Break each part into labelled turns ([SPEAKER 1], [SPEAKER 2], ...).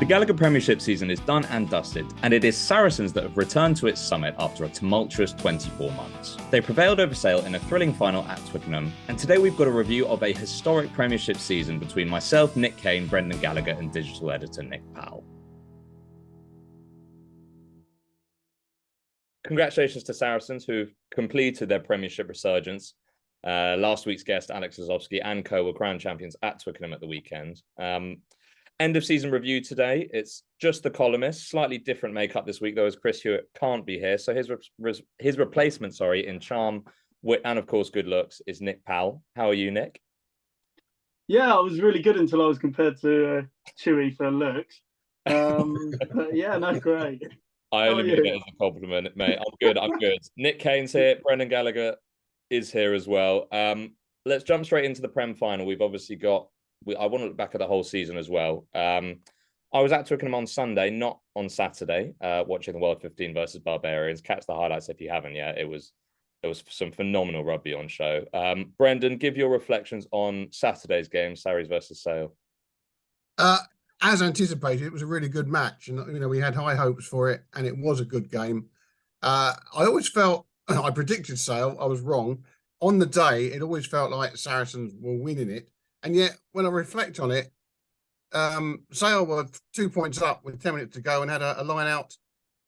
[SPEAKER 1] The Gallagher Premiership season is done and dusted, and it is Saracens that have returned to its summit after a tumultuous 24 months. They prevailed over Sale in a thrilling final at Twickenham, and today we've got a review of a historic Premiership season between myself, Nick Cain, Brendan Gallagher, and digital editor Nick Powell. Congratulations to Saracens, who've completed their Premiership resurgence. Last week's guest, Alex Zazowski, and co were crowned champions at Twickenham at the weekend. End of season review today. It's just the columnist, slightly different makeup this week, though, as Chris Hewitt can't be here. So his replacement, in charm, wit, and of course good looks, is Nick Powell. How are you, Nick?
[SPEAKER 2] Yeah, I was really good until I was compared to Chewy for looks. But yeah, no, great.
[SPEAKER 1] I only mean it as a compliment, mate. I'm good. Nick Cain's here. Brendan Gallagher is here as well. Let's jump straight into the Prem final. We've obviously got. I want to look back at the whole season as well. I was at Twickenham on Sunday, not on Saturday, watching the World 15 versus Barbarians. Catch the highlights if you haven't yet. It was some phenomenal rugby on show. Brendan, give your reflections on Saturday's game, Sarries versus Sale.
[SPEAKER 3] As anticipated, it was a really good match, and we had high hopes for it, and it was a good game. I always felt I predicted Sale. I was wrong on the day. It always felt like Saracens were winning it. And yet, when I reflect on it, Sale were 2 points up with 10 minutes to go and had a line out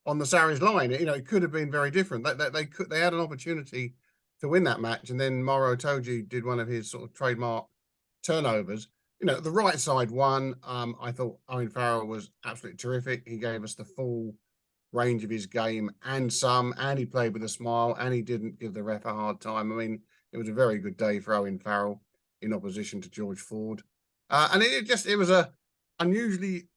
[SPEAKER 3] on the Sarries line. It could have been very different. They had an opportunity to win that match, and then Moro Toji did one of his sort of trademark turnovers. The right side won. I thought Owen Farrell was absolutely terrific. He gave us the full range of his game and some, and he played with a smile, and he didn't give the ref a hard time. It was a very good day for Owen Farrell in opposition to George Ford. And it was a unusually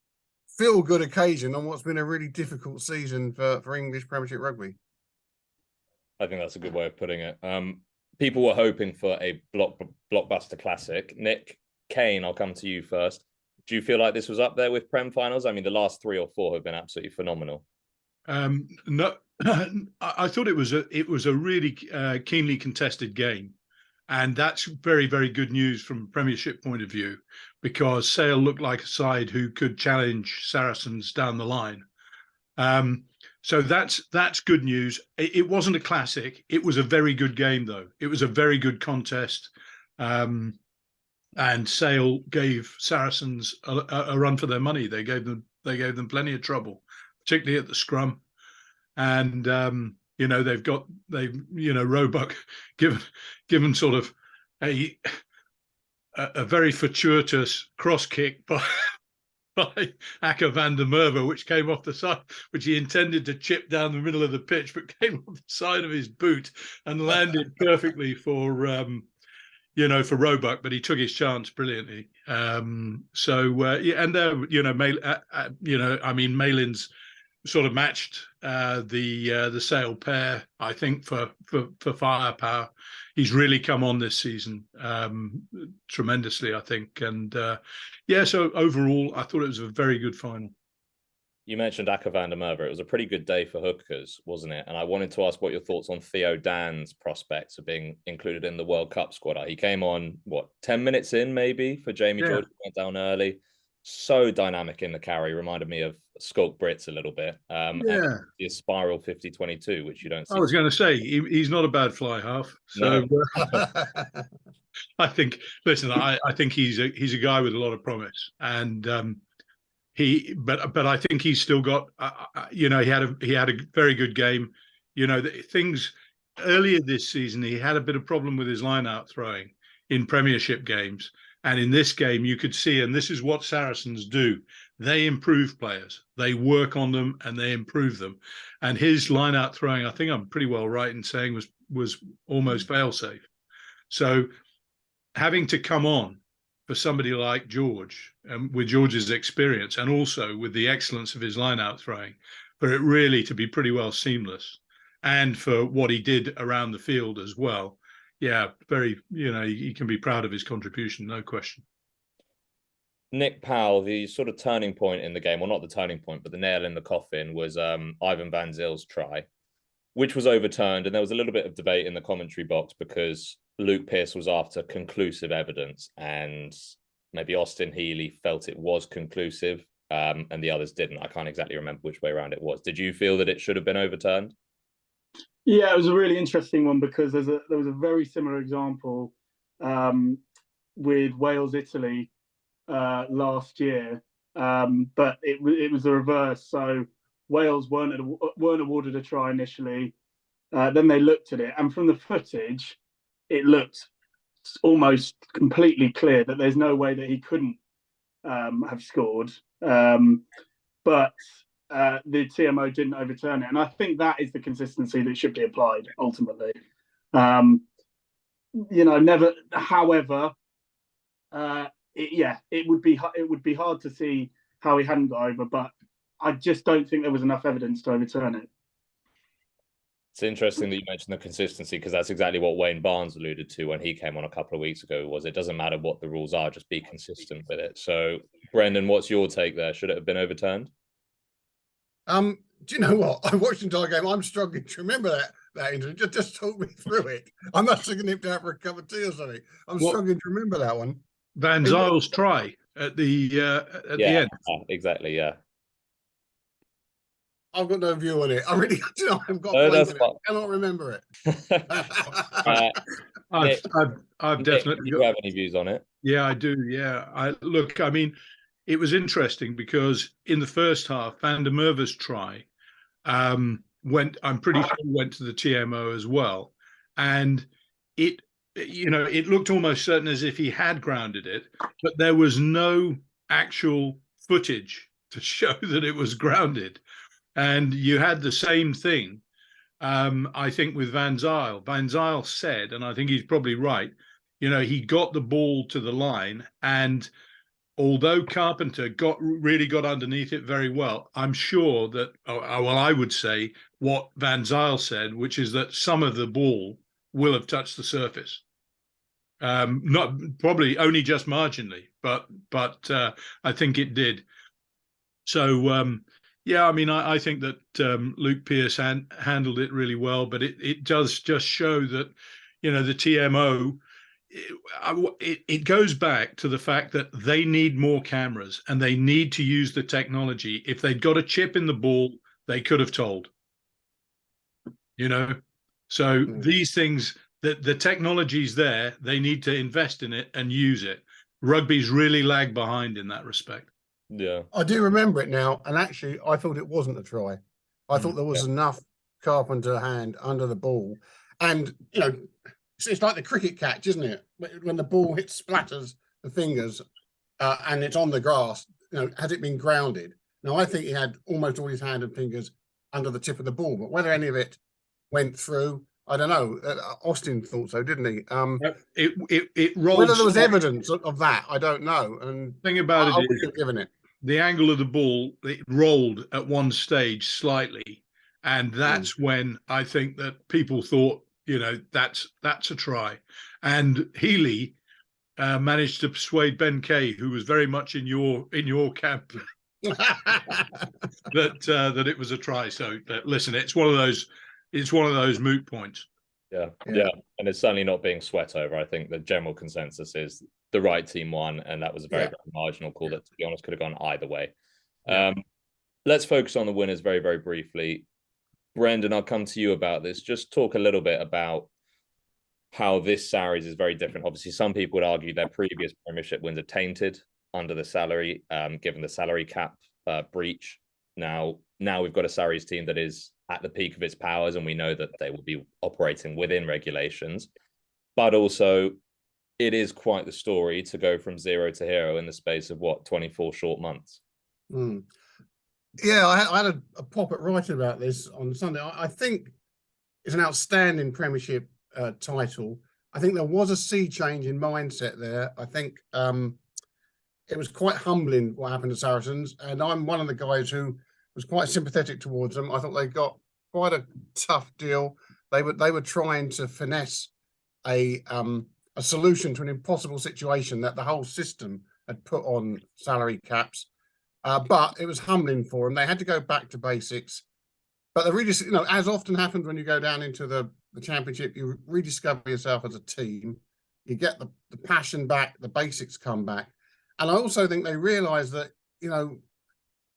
[SPEAKER 3] feel-good occasion on what's been a really difficult season for English Premiership rugby.
[SPEAKER 1] I think that's a good way of putting it. People were hoping for a blockbuster classic. Nick Cain, I'll come to you first. Do you feel like this was up there with Prem finals? The last 3 or 4 have been absolutely phenomenal.
[SPEAKER 4] No, I thought it was a really keenly contested game. And that's very, very good news from a Premiership point of view, because Sale looked like a side who could challenge Saracens down the line. So that's good news. It wasn't a classic. It was a very good game, though. It was a very good contest. And Sale gave Saracens a run for their money. They gave them plenty of trouble, particularly at the scrum. And Roebuck given sort of a very fortuitous cross kick by Akker van der Merwe, which came off the side, which he intended to chip down the middle of the pitch, but came off the side of his boot and landed perfectly for Roebuck, but he took his chance brilliantly. Malin's sort of matched the Sale pair, I think, for firepower. He's really come on this season tremendously, I think. And so overall, I thought it was a very good final.
[SPEAKER 1] You mentioned Akker van der Merwe. It was a pretty good day for hookers, wasn't it? And I wanted to ask what your thoughts on Theo Dan's prospects of being included in the World Cup squad are. He came on, 10 minutes in maybe for Jamie George, went down early. So dynamic in the carry, reminded me of Skulk Brits a little bit. The Spiral 50-22, which you don't see.
[SPEAKER 4] I was going to say, he's not a bad fly half. So no. I think he's a guy with a lot of promise, and but I think he's still got, he had a very good game. Things earlier this season, he had a bit of problem with his line-out throwing in Premiership games. And in this game, you could see, and this is what Saracens do, they improve players. They work on them and they improve them. And his line-out throwing, I think I'm pretty well right in saying, was almost fail-safe. So having to come on for somebody like George, with George's experience and also with the excellence of his line-out throwing, for it really to be pretty well seamless, and for what he did around the field as well. Yeah, very, he can be proud of his contribution, no question.
[SPEAKER 1] Nick Powell, the sort of turning point in the game, well, not the turning point, but the nail in the coffin was Ivan Van Zil's try, which was overturned. And there was a little bit of debate in the commentary box because Luke Pearce was after conclusive evidence and maybe Austin Healy felt it was conclusive. and the others didn't. I can't exactly remember which way around it was. Did you feel that it should have been overturned?
[SPEAKER 2] Yeah, it was a really interesting one because there was a very similar example with Wales Italy last year, but it was the reverse. So Wales weren't awarded a try initially. Then they looked at it, and from the footage, it looked almost completely clear that there's no way that he couldn't have scored. But the TMO didn't overturn it, and I think that is the consistency that should be applied ultimately. Never. However, it would be hard to see how he hadn't got over, but I just don't think there was enough evidence to overturn it.
[SPEAKER 1] It's interesting that you mentioned the consistency, because that's exactly what Wayne Barnes alluded to when he came on a couple of weeks ago. Was it doesn't matter what the rules are, just be consistent with it. So, Brendan, what's your take there? Should it have been overturned?
[SPEAKER 3] Do you know what? I watched the entire game. I'm struggling to remember that injury. Just talk me through it. I must have nipped out for a cup of tea or something. I'm struggling to remember that one.
[SPEAKER 4] Van Zijl's try at the end.
[SPEAKER 1] Exactly. Yeah.
[SPEAKER 3] I've got no view on it. I really, I've got.
[SPEAKER 1] No,
[SPEAKER 3] I cannot remember it.
[SPEAKER 4] I've definitely.
[SPEAKER 1] Do you have any views on it?
[SPEAKER 4] Yeah, I do. Yeah, I mean, it was interesting because in the first half, Van der Merwe's try went. I'm pretty sure went to the TMO as well, and it looked almost certain as if he had grounded it, but there was no actual footage to show that it was grounded. And you had the same thing, I think, with Van Zijl. Van Zijl said, and I think he's probably right, he got the ball to the line, and although Carpenter really got underneath it very well, I'm sure that, I would say what Van Zijl said, which is that some of the ball will have touched the surface. Not probably only just marginally, but I think it did. So, yeah, I mean, I think that Luke Pearce handled it really well, but it does just show that, the TMO, it goes back to the fact that they need more cameras and they need to use the technology. If they'd got a chip in the ball, they could have told, So these things, the technology's there, they need to invest in it and use it. Rugby's really lagged behind in that respect.
[SPEAKER 1] Yeah,
[SPEAKER 3] I do remember it now, and actually, I thought it wasn't a try. I thought there was enough Carpenter hand under the ball, and it's like the cricket catch, isn't it? When the ball splatters the fingers, and it's on the grass. Has it been grounded? Now, I think he had almost all his hand and fingers under the tip of the ball, but whether any of it went through, I don't know. Austin thought so, didn't he?
[SPEAKER 4] It rolled.
[SPEAKER 3] Whether there was evidence of that, I don't know. And
[SPEAKER 4] the thing about
[SPEAKER 3] I
[SPEAKER 4] it
[SPEAKER 3] wouldn't have given it.
[SPEAKER 4] The angle of the ball, it rolled at one stage slightly, and that's when I think that people thought, that's a try. And Healy managed to persuade Ben Kay, who was very much in your camp, that it was a try. So listen, it's one of those moot points.
[SPEAKER 1] Yeah, and it's certainly not being sweat over. I think the general consensus is the right team won, and that was a very, very marginal call that, to be honest, could have gone either way. Let's focus on the winners very, very briefly. Brendan, I'll come to you about this. Just talk a little bit about how this Sarries is very different. Obviously, some people would argue their previous Premiership wins are tainted under the salary, given the salary cap breach. Now we've got a Sarries team that is at the peak of its powers, and we know that they will be operating within regulations. But also, it is quite the story to go from zero to hero in the space of 24 short months.
[SPEAKER 3] Yeah, I had a pop at writing about this on Sunday. I think it's an outstanding Premiership title. I think there was a sea change in mindset there. I think it was quite humbling what happened to Saracens, and I'm one of the guys who was quite sympathetic towards them. I thought they got quite a tough deal. They were trying to finesse a solution to an impossible situation that the whole system had put on salary caps. But it was humbling for them. They had to go back to basics. But they really, as often happens when you go down into the Championship, you rediscover yourself as a team. You get the passion back, the basics come back. And I also think they realised that,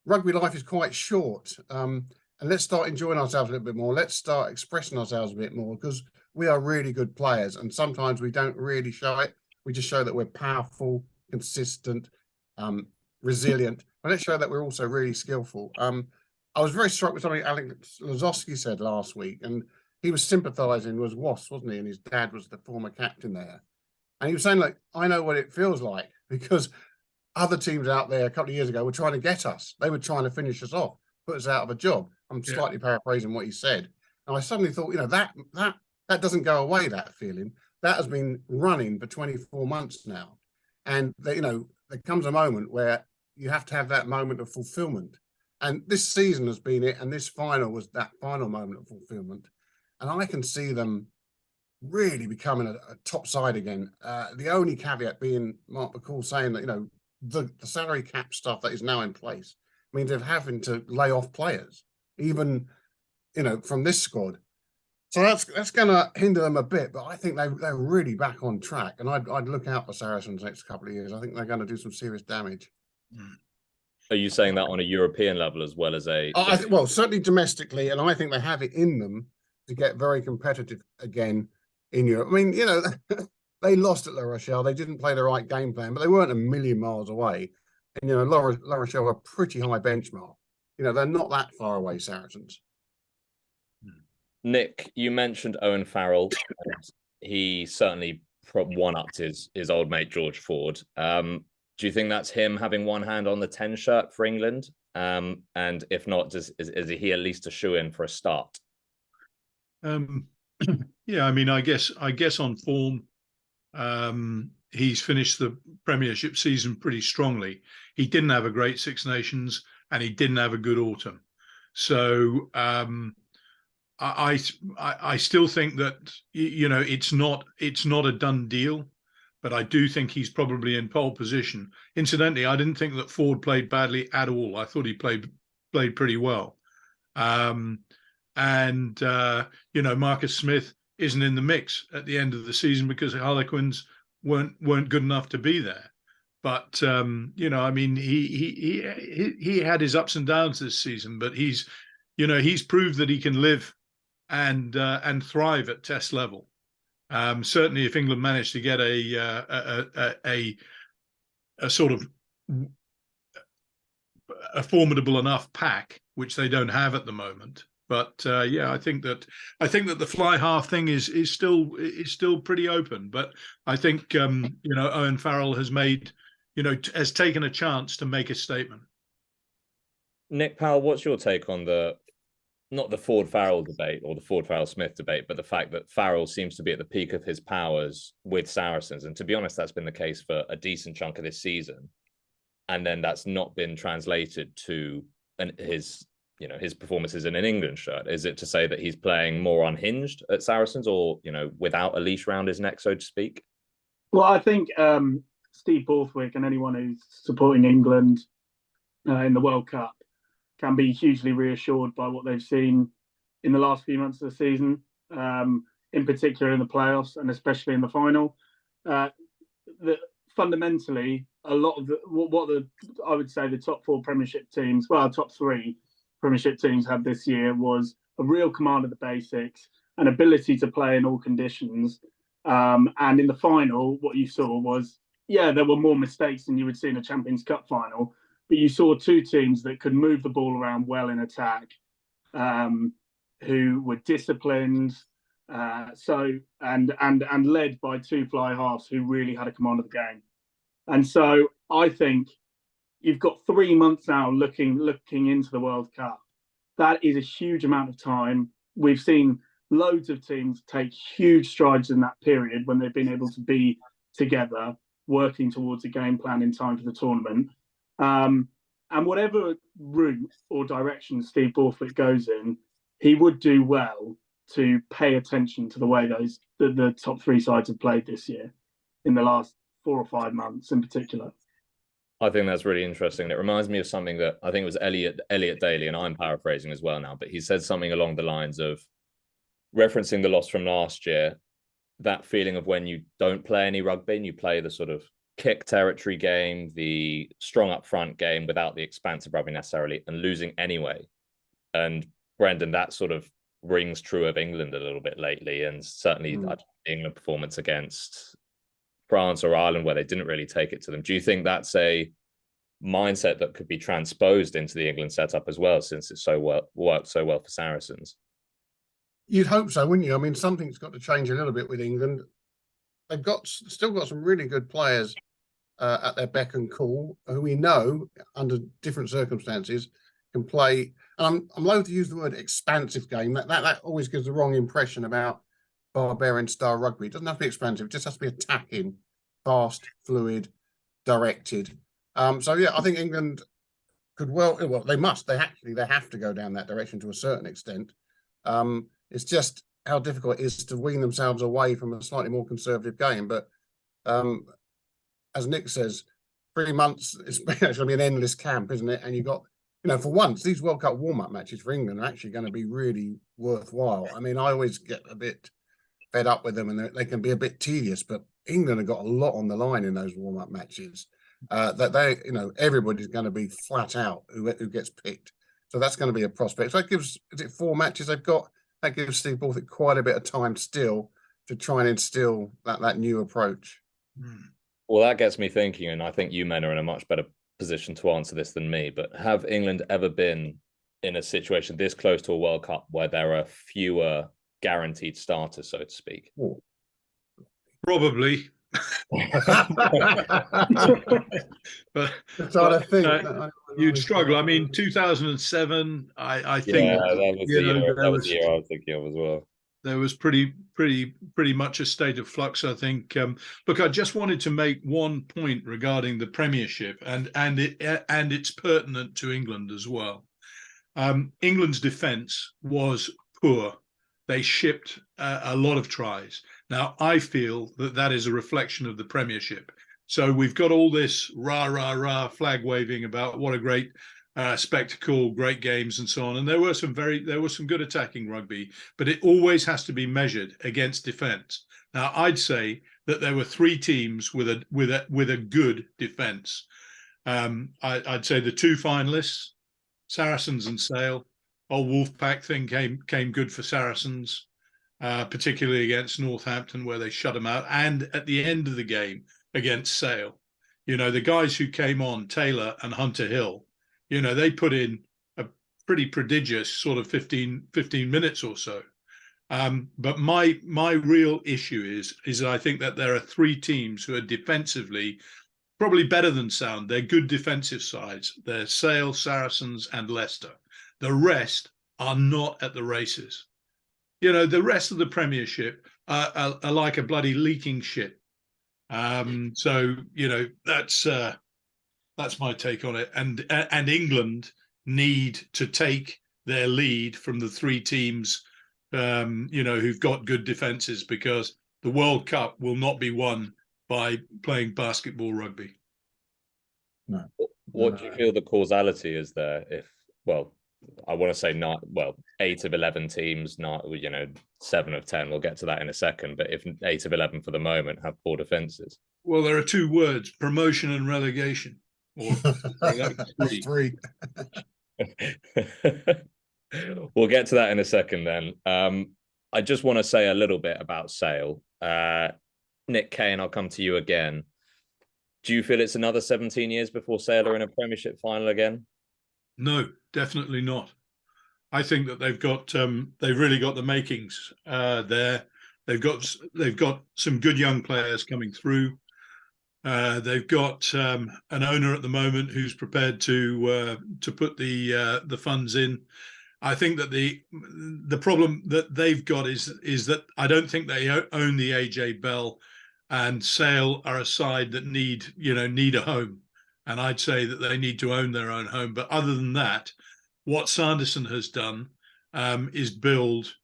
[SPEAKER 3] rugby life is quite short. And let's start enjoying ourselves a little bit more. Let's start expressing ourselves a bit more, because we are really good players. And sometimes we don't really show it. We just show that we're powerful, consistent, resilient. And let's show that we're also really skillful. I was very struck with something Alex Lazowski said last week. And he was sympathising with Wasps, wasn't he? And his dad was the former captain there. And he was saying, like, I know what it feels like, because other teams out there a couple of years ago were trying to get us. They were trying to finish us off, put us out of a job. I'm slightly paraphrasing what he said. And I suddenly thought, that doesn't go away, that feeling. That has been running for 24 months now. And, there comes a moment where you have to have that moment of fulfillment. And this season has been it. And this final was that final moment of fulfillment. And I can see them really becoming a top side again. The only caveat being Mark McCall saying that, the salary cap stuff that is now in place means they're having to lay off players, even, from this squad. So that's going to hinder them a bit, but I think they're really back on track. And I'd look out for Saracens next couple of years. I think they're going to do some serious damage.
[SPEAKER 1] Are you saying that on a European level as well as
[SPEAKER 3] well, certainly domestically, and I think they have it in them to get very competitive again in Europe. I mean, they lost at La Rochelle. They didn't play the right game plan, but they weren't a million miles away. And, La Rochelle are a pretty high benchmark. They're not that far away, Saracens.
[SPEAKER 1] Nick, you mentioned Owen Farrell. He certainly one-upped his old mate, George Ford. Do you think that's him having one hand on the 10 shirt for England? And if not, is he at least a shoe-in for a start?
[SPEAKER 4] Yeah, I mean, I guess on form, he's finished the Premiership season pretty strongly. He didn't have a great Six Nations, and he didn't have a good autumn. So I still think that it's not a done deal, but I do think he's probably in pole position. Incidentally, I didn't think that Ford played badly at all. I thought he played pretty well. Marcus Smith isn't in the mix at the end of the season because the Harlequins weren't good enough to be there. But he had his ups and downs this season, but he's proved that he can live and thrive at Test level. Certainly, if England managed to get a sort of a formidable enough pack, which they don't have at the moment. But I think that the fly half thing is still pretty open. But I think Owen Farrell has has taken a chance to make a statement.
[SPEAKER 1] Nick Powell, what's your take on not the Ford Farrell debate or the Ford Farrell Smith debate, but the fact that Farrell seems to be at the peak of his powers with Saracens, and to be honest, that's been the case for a decent chunk of this season, and then that's not been translated to his performances in an England shirt. Is it to say that he's playing more unhinged at Saracens, or without a leash around his neck, so to speak?
[SPEAKER 2] Well, I think Steve Borthwick and anyone who's supporting England in the World Cup can be hugely reassured by what they've seen in the last few months of the season, in particular in the playoffs and especially in the final. Fundamentally, a lot of I would say the top four Premiership teams, top three Premiership teams had this year, was a real command of the basics, an ability to play in all conditions. And in the final, what you saw was, there were more mistakes than you would see in a Champions Cup final, but you saw two teams that could move the ball around well in attack, who were disciplined, and led by two fly halves who really had a command of the game. And so I think you've got 3 months now looking into the World Cup. That is a huge amount of time. We've seen loads of teams take huge strides in that period when they've been able to be together, working towards a game plan in time for the tournament. And whatever route or direction Steve Borthwick goes in, he would do well to pay attention to the way the top three sides have played this year in the last 4 or 5 months in particular.
[SPEAKER 1] I think that's really interesting. It reminds me of something that I think it was Elliot Daly, and I'm paraphrasing as well now, but he said something along the lines of referencing the loss from last year, that feeling of when you don't play any rugby and you play the sort of kick territory game, the strong up front game without the expansive rugby necessarily, and losing anyway. And Brendan, that sort of rings true of England a little bit lately, and certainly the England performance against France or Ireland, where they didn't really take it to them. Do you think that's a mindset that could be transposed into the England setup as well, since it's worked so well for Saracens?
[SPEAKER 3] You'd hope so, wouldn't you? I mean, something's got to change a little bit with England. They've still got some really good players at their beck and call, who we know under different circumstances can play. And I'm loath to use the word expansive game. That always gives the wrong impression about barbarian style rugby. It doesn't have to be expansive; it just has to be attacking, fast, fluid, directed. So yeah, I think England could well, they must. They have to go down that direction to a certain extent. It's just how difficult it is to wean themselves away from a slightly more conservative game. But as Nick says, 3 months it's going to be an endless camp, isn't it? And you've got, for once, these World Cup warm-up matches for England are actually going to be really worthwhile. I mean, I always get a bit fed up with them, and they can be a bit tedious, but England have got a lot on the line in those warm-up matches. That they, everybody's going to be flat out who gets picked. So that's going to be a prospect. So that gives, is it 4 matches they've got? That gives Steve Borthwick quite a bit of time still to try and instill that new approach.
[SPEAKER 1] Well, that gets me thinking, and I think you men are in a much better position to answer this than me, but have England ever been in a situation this close to a World Cup where there are fewer guaranteed starters, so to speak?
[SPEAKER 4] Probably. But you'd struggle. I mean, 2007, I think
[SPEAKER 1] that was the year I was thinking of as well.
[SPEAKER 4] There was pretty much a state of flux, I think. Look, I just wanted to make one point regarding the Premiership, and it's pertinent to England as well. England's defence was poor. They shipped a lot of tries. Now, I feel that is a reflection of the Premiership. So we've got all this rah flag waving about what a great spectacle, great games, and so on. And there was some good attacking rugby, but it always has to be measured against defence. Now, I'd say that there were 3 teams with a good defence. I'd say the 2 finalists, Saracens and Sale. Old Wolfpack thing came good for Saracens, particularly against Northampton, where they shut them out, and at the end of the game against Sale. The guys who came on, Taylor and Hunter Hill, they put in a pretty prodigious sort of 15 minutes or so. But my real issue is that I think that there are 3 teams who are defensively probably better than sound. They're good defensive sides. They're Sale, Saracens, and Leicester. The rest are not at the races. The rest of the Premiership are like a bloody leaking ship. So that's my take on it. And England need to take their lead from the 3 teams, who've got good defences, because the World Cup will not be won by playing basketball rugby.
[SPEAKER 3] No.
[SPEAKER 1] What do you feel the causality is there? I want to say 8 of 11 teams, 7 of 10. We'll get to that in a second. But if 8 of 11 for the moment have poor defences,
[SPEAKER 4] well, there are 2 words: promotion and relegation. Or
[SPEAKER 3] 3.
[SPEAKER 1] We'll get to that in a second. Then I just want to say a little bit about Sale. Nick Cain, I'll come to you again. Do you feel it's another 17 years before Sale are in a Premiership final again?
[SPEAKER 4] No, definitely not. I think that they've really got the makings there. They've got some good young players coming through. They've got an owner at the moment who's prepared to put the funds in. I think that the problem that they've got is that I don't think they own the AJ Bell, and Sale are a side that need a home. And I'd say that they need to own their own home. But other than that, what Sanderson has done is build,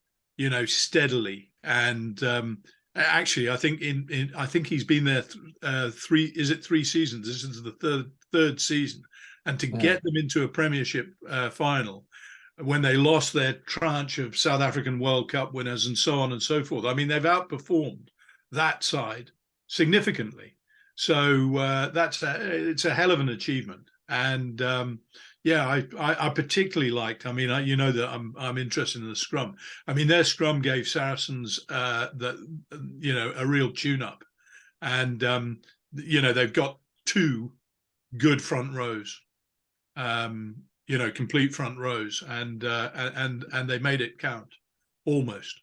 [SPEAKER 4] steadily. And actually, I think I think he's been there 3 seasons. This is the third season, and to get them into a Premiership final when they lost their tranche of South African World Cup winners and so on and so forth. I mean, they've outperformed that side significantly. So it's a hell of an achievement. And I particularly liked. I mean, you know that I'm interested in the scrum. I mean, their scrum gave Saracens a real tune-up, and they've got two good front rows, complete front rows, and they made it count almost.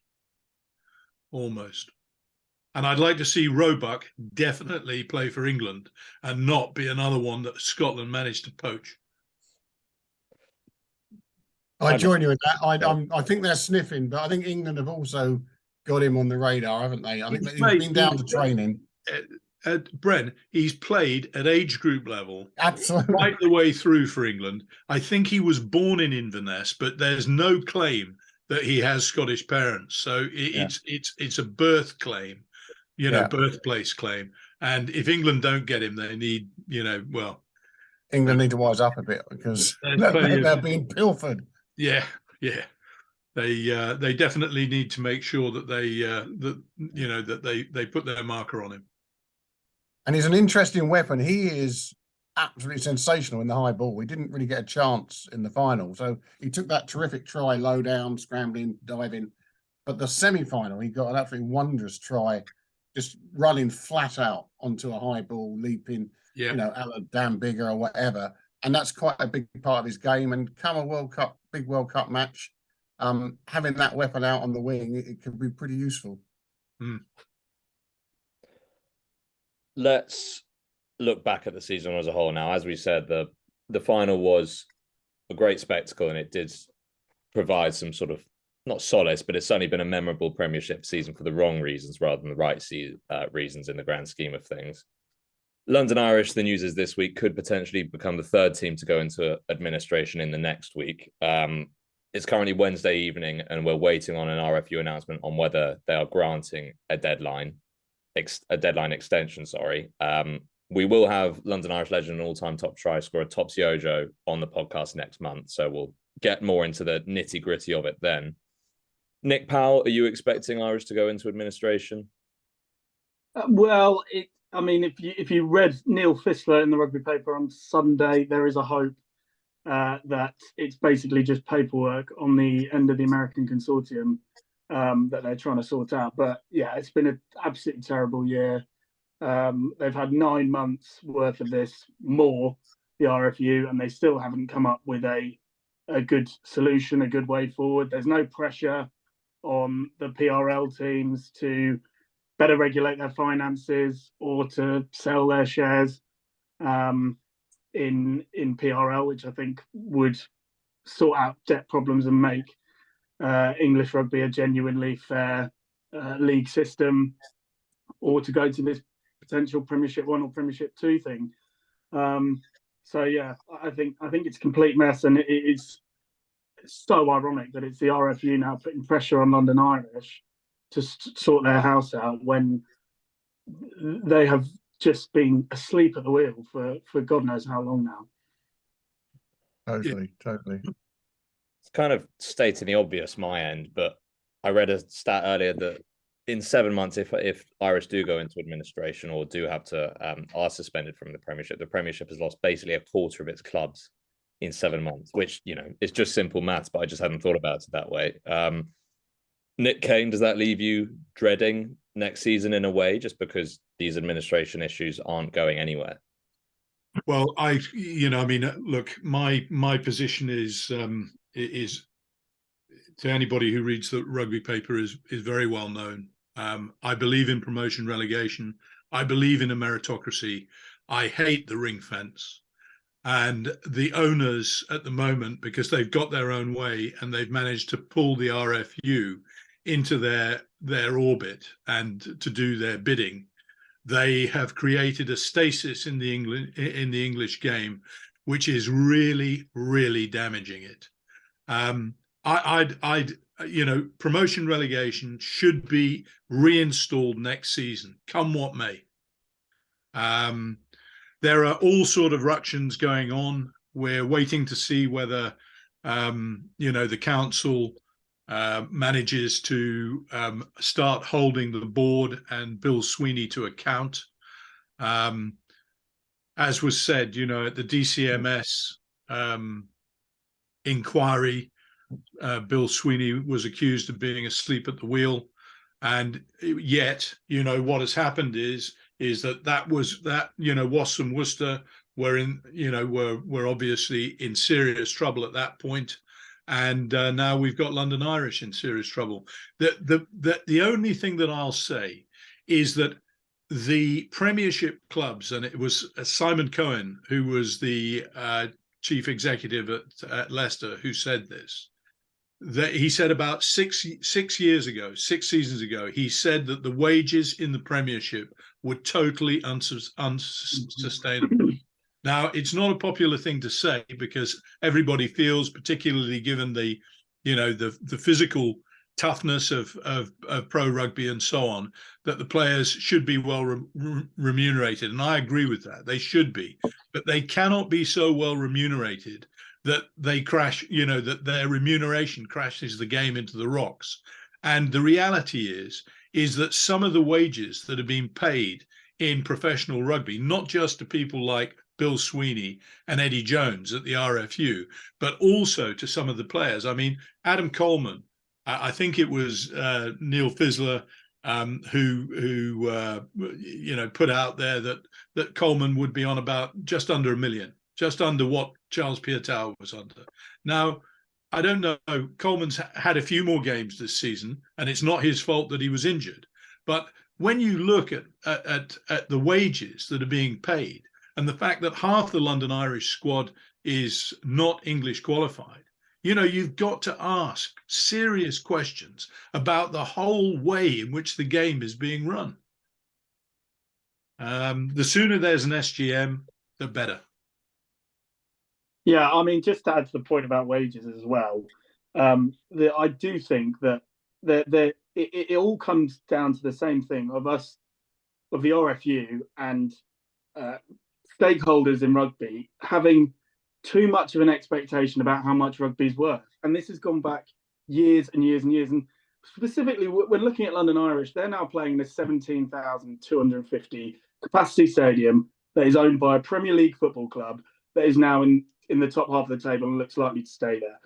[SPEAKER 4] And I'd like to see Roebuck definitely play for England and not be another one that Scotland managed to poach.
[SPEAKER 3] I join you in that. I think they're sniffing, but I think England have also got him on the radar, haven't they? I think he's been down to training.
[SPEAKER 4] Bren, he's played at age group level,
[SPEAKER 3] absolutely,
[SPEAKER 4] right the way through for England. I think he was born in Inverness, but there's no claim that he has Scottish parents. So it's a birth claim, birthplace claim. And if England don't get him, they need,
[SPEAKER 3] England need to wise up a bit because they're being pilfered.
[SPEAKER 4] Yeah. They definitely need to make sure that they put their marker on him.
[SPEAKER 3] And he's an interesting weapon. He is absolutely sensational in the high ball. He didn't really get a chance in the final. So he took that terrific try, low down, scrambling, diving. But the semi-final, he got an absolutely wondrous try, just running flat out onto a high ball, leaping, a la Dan Bigger or whatever. And that's quite a big part of his game. And come a big World Cup match, having that weapon out on the wing, it could be pretty useful.
[SPEAKER 1] Let's look back at the season as a whole now. As we said, the final was a great spectacle, and it did provide some sort of, not solace, but it's certainly been a memorable Premiership season for the wrong reasons rather than the right reasons in the grand scheme of things. London Irish, the news is this week, could potentially become the third team to go into administration in the next week. It's currently Wednesday evening, and we're waiting on an RFU announcement on whether they are granting a deadline extension. We will have London Irish legend and all-time top try scorer Topsy Ojo on the podcast next month, so we'll get more into the nitty-gritty of it then. Nick Powell, are you expecting Irish to go into administration?
[SPEAKER 2] If you read Neil Fissler in the rugby paper on Sunday, there is a hope that it's basically just paperwork on the end of the American consortium that they're trying to sort out. But yeah, it's been an absolutely terrible year. They've had 9 months worth of this, more the RFU, and they still haven't come up with a good solution, a good way forward. There's no pressure on the PRL teams to better regulate their finances or to sell their shares in PRL, which I think would sort out debt problems and make English rugby a genuinely fair league system, or to go to this potential Premiership 1 or Premiership 2 thing. I think it's a complete mess, and it's so ironic that it's the RFU now putting pressure on London Irish to sort their house out when they have just been asleep at the wheel for God knows how long now.
[SPEAKER 3] Totally.
[SPEAKER 1] It's kind of stating the obvious my end, but I read a stat earlier that in 7 months, if Irish do go into administration or do have to are suspended from the Premiership has lost basically a quarter of its clubs in 7 months, which, it's just simple maths, but I just hadn't thought about it that way. Nick Cain, does that leave you dreading next season in a way, just because these administration issues aren't going anywhere?
[SPEAKER 4] Well, look, my position is to anybody who reads the rugby paper is very well known. I believe in promotion relegation. I believe in a meritocracy. I hate the ring fence. And the owners at the moment, because they've got their own way and they've managed to pull the RFU into their orbit and to do their bidding, they have created a stasis in the English game, which is really, really damaging it. Promotion relegation should be reinstalled next season, come what may. There are all sort of ructions going on. We're waiting to see whether, the council manages to start holding the board and Bill Sweeney to account. As was said, at the DCMS inquiry, Bill Sweeney was accused of being asleep at the wheel, and yet, what has happened is that Wasps and Worcester were obviously in serious trouble at that point, and now we've got London Irish in serious trouble. The only thing that I'll say is that the Premiership clubs, and it was Simon Cohen, who was the chief executive at Leicester, who said this. That he said about six seasons ago, he said that the wages in the Premiership were totally unsustainable. Now, it's not a popular thing to say because everybody feels, particularly given the physical toughness of pro rugby and so on, that the players should be well remunerated. And I agree with that. They should be, but they cannot be so well remunerated that they crash, that their remuneration crashes the game into the rocks. And the reality is that some of the wages that are being paid in professional rugby, not just to people like Bill Sweeney and Eddie Jones at the RFU, but also to some of the players. I mean, Adam Coleman, I think it was Neil Fizzler who put out there that Coleman would be on about just under $1 million, just under what Charles Piutau was under. Now, I don't know. Coleman's had a few more games this season, and it's not his fault that he was injured. But when you look at the wages that are being paid, and the fact that half the London Irish squad is not English qualified, you've got to ask serious questions about the whole way in which the game is being run. The sooner there's an SGM, the better.
[SPEAKER 2] Yeah, I mean, just to add to the point about wages as well, I do think that it all comes down to the same thing of the RFU and stakeholders in rugby having too much of an expectation about how much rugby's worth. And this has gone back years and years and years. And specifically, when looking at London Irish, they're now playing this 17,250 capacity stadium that is owned by a Premier League football club that is now in the top half of the table and looks likely to stay there.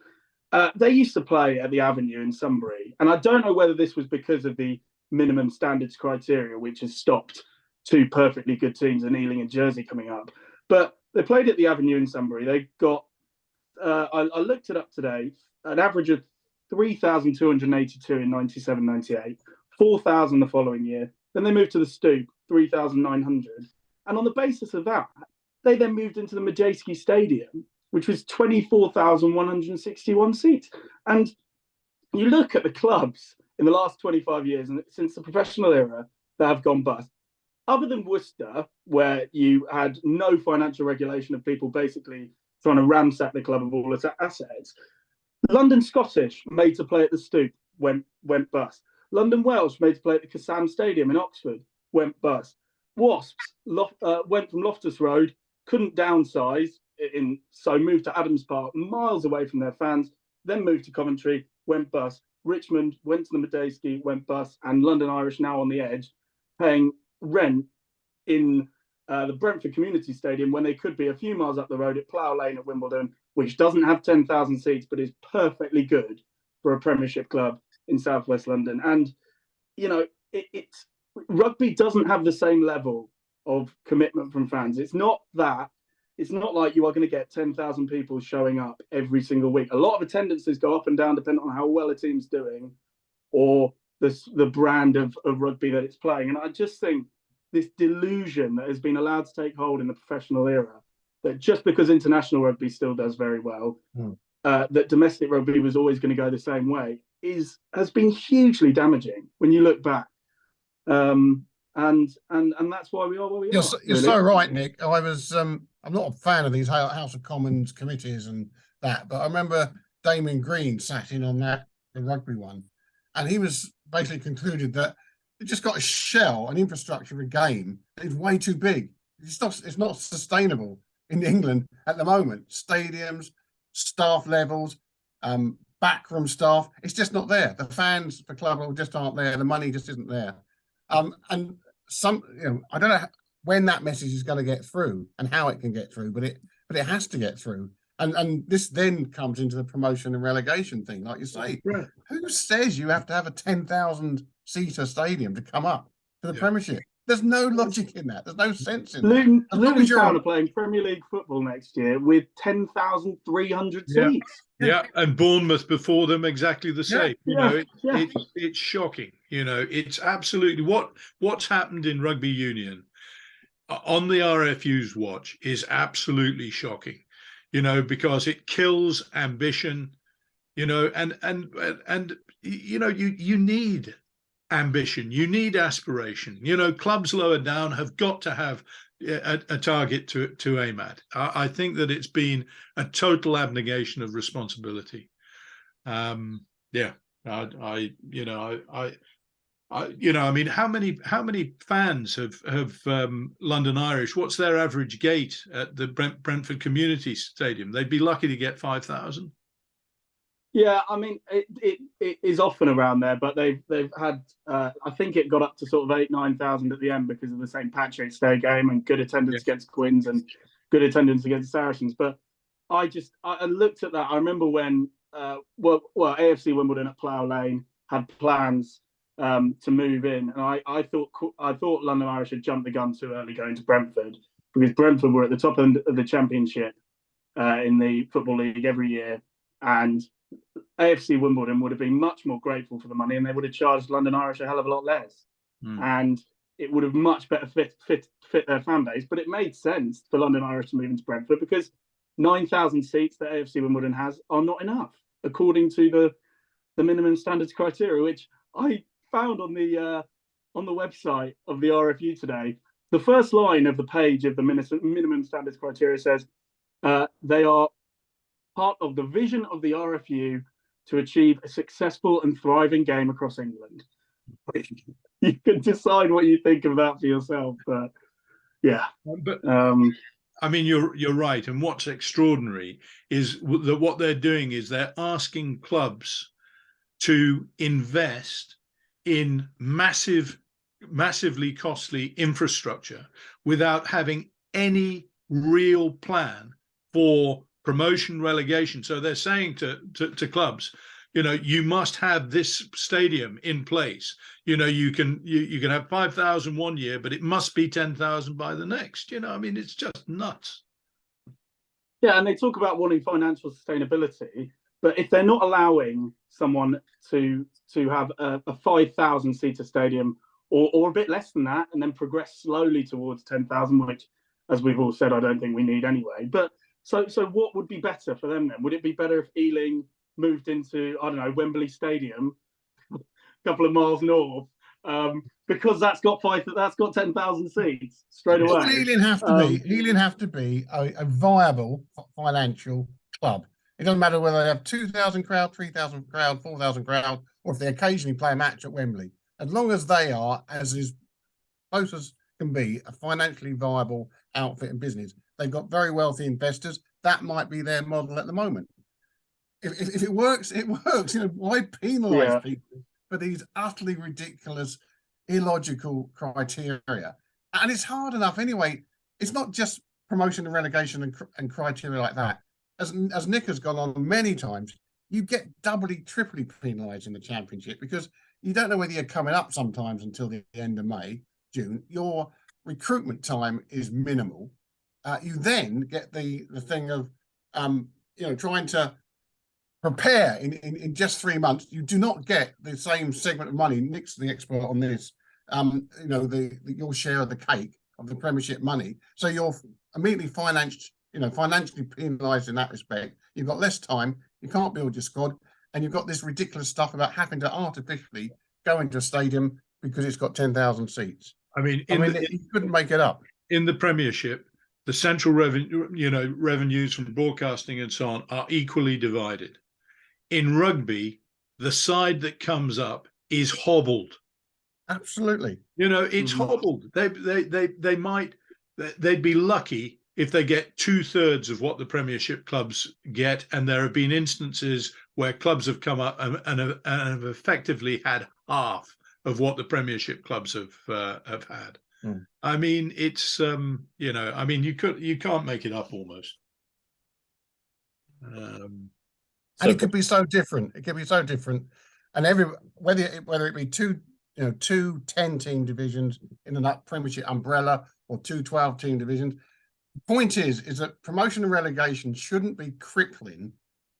[SPEAKER 2] They used to play at the Avenue in Sunbury. And I don't know whether this was because of the minimum standards criteria, which has stopped two perfectly good teams in Ealing and Jersey coming up. But they played at the Avenue in Sunbury. They got, I looked it up today, an average of 3,282 in 97-98, 4,000 the following year. Then they moved to the Stoop, 3,900. And on the basis of that, they then moved into the Madejski Stadium, which was 24,161 seats. And you look at the clubs in the last 25 years, and since the professional era, that have gone bust. Other than Worcester, where you had no financial regulation of people basically trying to ransack the club of all its assets, London Scottish, made to play at the Stoop, went bust. London Welsh, made to play at the Kassam Stadium in Oxford, went bust. Wasps went from Loftus Road, couldn't downsize, so moved to Adams Park, miles away from their fans, then moved to Coventry, went bust. Richmond went to the Madejski, went bust, and London Irish now on the edge, paying rent in the Brentford Community Stadium when they could be a few miles up the road at Plough Lane at Wimbledon, which doesn't have 10,000 seats but is perfectly good for a Premiership club in southwest London. And it's rugby doesn't have the same level of commitment from fans. It's not like you are going to get 10,000 people showing up every single week. A lot of attendances go up and down depending on how well a team's doing or the brand of rugby that it's playing. And I just think this delusion that has been allowed to take hold in the professional era, that just because international rugby still does very well, that domestic rugby was always going to go the same way, has been hugely damaging when you look back. And that's why we are where we are.
[SPEAKER 3] You're so right, Nick. I'm not a fan of these House of Commons committees and that, but I remember Damien Green sat in on the rugby one, and he was basically concluded that it just got a shell, an infrastructure of a game. It's way too big. It's not sustainable in England at the moment. Stadiums, staff levels, backroom staff, it's just not there. The fans for club just aren't there. The money just isn't there. And some, I don't know when that message is going to get through and how it can get through, but it has to get through. And this then comes into the promotion and relegation thing, like you say.
[SPEAKER 4] Right.
[SPEAKER 3] Who says you have to have a 10,000-seater stadium to come up to the Premiership? There's no logic in that. There's no sense in that.
[SPEAKER 2] Luton Town are playing Premier League football next year with 10,300 seats.
[SPEAKER 4] Yeah, and Bournemouth before them exactly the same. It's shocking. It's absolutely what's happened in rugby union on the RFU's watch is absolutely shocking. Because it kills ambition. And you need ambition, you need aspiration. Clubs lower down have got to have a target to aim at. I think that it's been a total abnegation of responsibility. I mean, how many fans have London Irish? What's their average gate at the Brentford Community Stadium? They'd be lucky to get 5,000.
[SPEAKER 2] Yeah, I mean, it is often around there, but they've had, I think it got up to sort of 9,000 at the end because of the St. Patrick's Day game and good attendance against Quins and good attendance against Saracens. But I looked at that. I remember when, AFC Wimbledon at Plough Lane had plans to move in, and I thought London Irish had jumped the gun too early going to Brentford, because Brentford were at the top end of the Championship in the Football League every year, and AFC Wimbledon would have been much more grateful for the money, and they would have charged London Irish a hell of a lot less, and it would have much better fit their fan base. But it made sense for London Irish to move into Brentford because 9,000 seats that AFC Wimbledon has are not enough according to the minimum standards criteria, which I found on the website of the RFU today. The first line of the page of the minimum standards criteria says they are part of the vision of the RFU to achieve a successful and thriving game across England. You can decide what you think of that for yourself, but yeah.
[SPEAKER 4] But I mean, you're right. And what's extraordinary is that what they're doing is they're asking clubs to invest in massively costly infrastructure without having any real plan for promotion, relegation. So they're saying to clubs, you must have this stadium in place. You can have 5,000 one year, but it must be 10,000 by the next. I mean, it's just nuts.
[SPEAKER 2] Yeah, and they talk about wanting financial sustainability, but if they're not allowing someone to have a 5,000-seater stadium or a bit less than that, and then progress slowly towards 10,000, which, as we've all said, I don't think we need anyway. But so what would be better for them then? Would it be better if Ealing moved into, I don't know, Wembley Stadium, a couple of miles north, because that's got 10,000 seats straight away?
[SPEAKER 3] Well, Ealing have to be a viable financial club. It doesn't matter whether they have 2,000 crowd, 3,000 crowd, 4,000 crowd, or if they occasionally play a match at Wembley. As long as they are, as is close as can be, a financially viable outfit and business. They've got very wealthy investors. That might be their model at the moment. If it works, it works. Why penalise people for these utterly ridiculous, illogical criteria? And it's hard enough anyway. It's not just promotion and relegation and criteria like that. As Nick has gone on many times, you get doubly, triply penalised in the Championship because you don't know whether you're coming up sometimes until the end of May, June. Your recruitment time is minimal. You then get the thing of trying to prepare in just 3 months. You do not get the same segment of money. Nick's the expert on this. Your share of the cake of the Premiership money. So you're immediately financially penalised in that respect. You've got less time. You can't build your squad, and you've got this ridiculous stuff about having to artificially go into a stadium because it's got 10,000 seats. You couldn't make it up.
[SPEAKER 4] In the Premiership, the central revenues from broadcasting and so on are equally divided. In rugby, the side that comes up is hobbled.
[SPEAKER 3] Absolutely.
[SPEAKER 4] It's hobbled. They'd be lucky if they get 2/3 of what the Premiership clubs get, and there have been instances where clubs have come up and have effectively had half of what the Premiership clubs have had. I mean, it's you know, I mean, you can't make it up almost.
[SPEAKER 3] And it could be so different. It could be so different, and whether it be two 10-team divisions in a Premiership umbrella or 2 12-team divisions. The point is that promotion and relegation shouldn't be crippling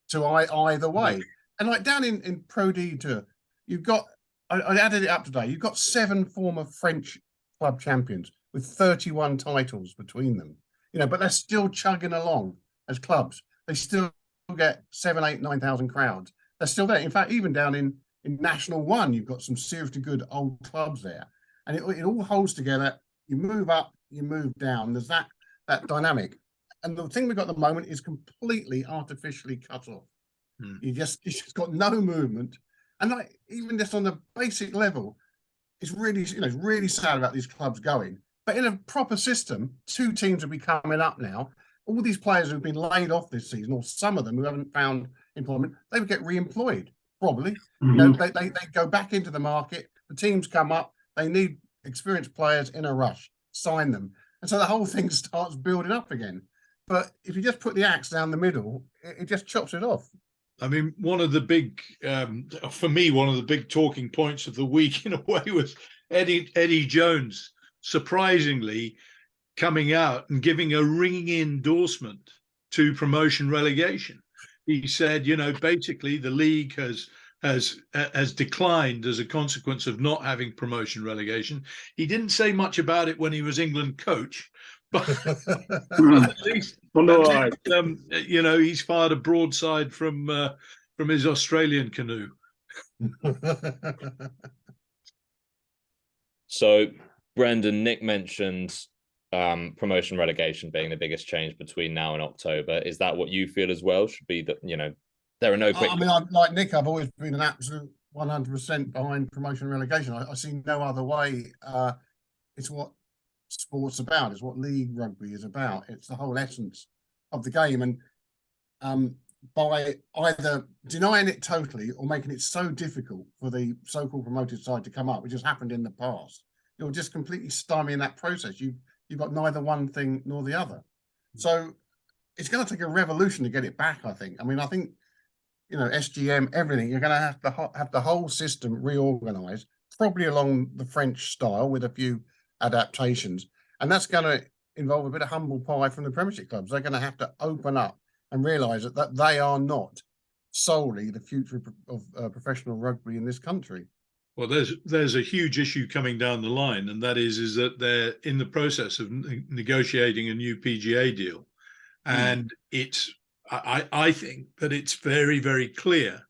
[SPEAKER 3] to either way. And like down in Pro D2, you've got, I added it up today, you've got 7 former French club champions with 31 titles between them. You know, but they're still chugging along as clubs. They still get 7, 8, 9,000 crowds. They're still there. In fact, even down in National 1, you've got some seriously good old clubs there. And it all holds together. You move up, you move down. There's that dynamic. And the thing we've got at the moment is completely artificially cut off. It's just got no movement. And like, even just on the basic level, it's really, it's really sad about these clubs going. But in a proper system, 2 teams will be coming up now. All these players who've been laid off this season, or some of them who haven't found employment, they would get re-employed, probably. They go back into the market. The teams come up. They need experienced players in a rush. Sign them. And so the whole thing starts building up again. But if you just put the axe down the middle, it just chops it off.
[SPEAKER 4] I mean, one of the big, for me, one of the big talking points of the week, in a way, was Eddie Jones, surprisingly, coming out and giving a ringing endorsement to promotion relegation. He said, basically the league has declined as a consequence of not having promotion relegation. He didn't say much about it when he was England coach, but at least, he's fired a broadside from his Australian canoe.
[SPEAKER 1] So, Brendan, Nick mentioned promotion relegation being the biggest change between now and October. Is that what you feel as well? Should be that, there are no quick...
[SPEAKER 3] I mean, like Nick, I've always been an absolute 100% behind promotion and relegation. I see no other way. It's what sport's about. It's what league rugby is about. It's the whole essence of the game. And by either denying it totally or making it so difficult for the so-called promoted side to come up, which has happened in the past, you're just completely stymieing that process. You've got neither one thing nor the other. So it's going to take a revolution to get it back, I think. I mean, I think, SGM, everything, you're going to have the whole system reorganized, probably along the French style with a few adaptations. And that's going to involve a bit of humble pie from the Premiership clubs. They're going to have to open up and realize that they are not solely the future of professional rugby in this country.
[SPEAKER 4] Well, there's a huge issue coming down the line, and that is that they're in the process of negotiating a new PGA deal. And I think that it's very, very clear.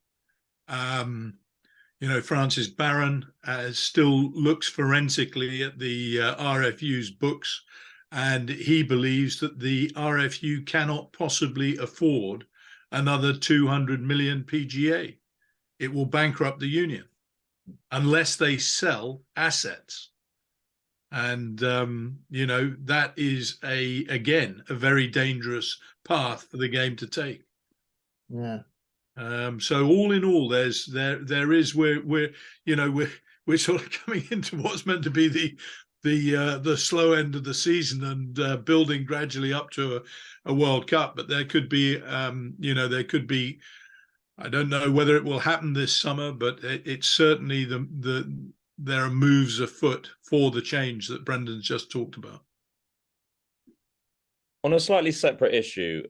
[SPEAKER 4] Francis Barron still looks forensically at the RFU's books, and he believes that the RFU cannot possibly afford another 200 million PGA. It will bankrupt the union unless they sell assets. And, that is again, a very dangerous path for the game to take.
[SPEAKER 3] Yeah.
[SPEAKER 4] So all in all, we're sort of coming into what's meant to be the slow end of the season and building gradually up to a World Cup. But there could be, I don't know whether it will happen this summer, but it's certainly there are moves afoot for the change that Brendan's just talked about.
[SPEAKER 1] On a slightly separate issue,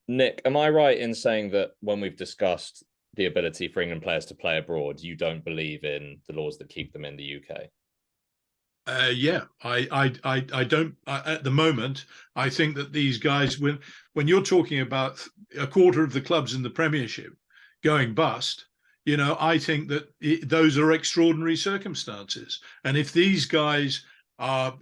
[SPEAKER 1] Nick, am I right in saying that when we've discussed the ability for England players to play abroad, you don't believe in the laws that keep them in the UK?
[SPEAKER 4] Yeah, I don't. At the moment, I think that these guys, when you're talking about a quarter of the clubs in the Premiership going bust, I think that those are extraordinary circumstances. And if these guys are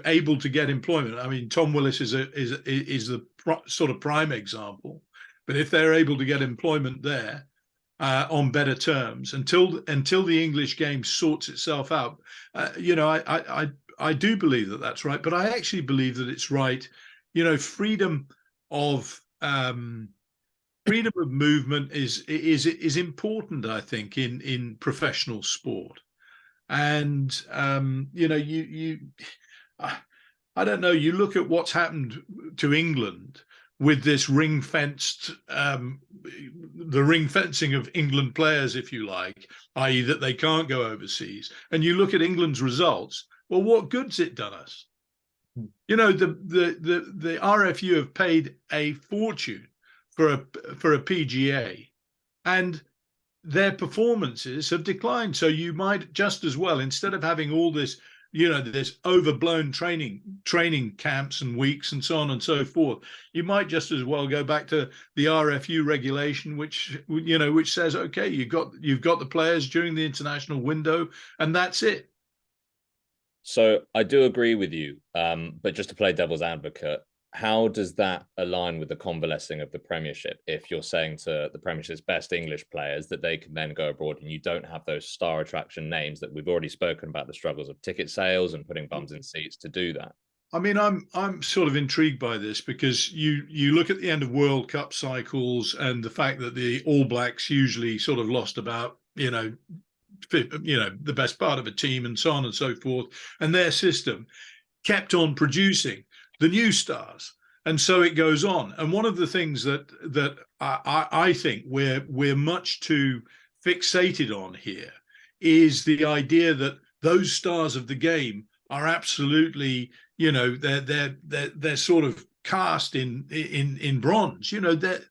[SPEAKER 4] able to get employment, I mean, Tom Willis is the sort of prime example. But if they're able to get employment there on better terms until the English game sorts itself out, I do believe that that's right. But I actually believe that it's right. Freedom of movement is important, I think, in professional sport. And I don't know. You look at what's happened to England with this ring-fenced, the ring fencing of England players, if you like, i.e. that they can't go overseas. And you look at England's results. Well, what good's it done us? You know, the RFU have paid a fortune for a PGA, and their performances have declined. So you might just as well, instead of having all this, this overblown training camps and weeks and so on and so forth, you might just as well go back to the RFU regulation, which says, okay, you've got the players during the international window, and that's it.
[SPEAKER 1] So I do agree with you, but just to play devil's advocate, how does that align with the convalescing of the Premiership? If you're saying to the Premiership's best English players that they can then go abroad, and you don't have those star attraction names that we've already spoken about, the struggles of ticket sales and putting bums in seats to do that.
[SPEAKER 4] I mean, I'm sort of intrigued by this, because you look at the end of World Cup cycles and the fact that the All Blacks usually sort of lost about, the best part of a team and so on and so forth, and their system kept on producing the new stars, and so it goes on. And one of the things that I think we're much too fixated on here is the idea that those stars of the game are absolutely, they're sort of cast in bronze.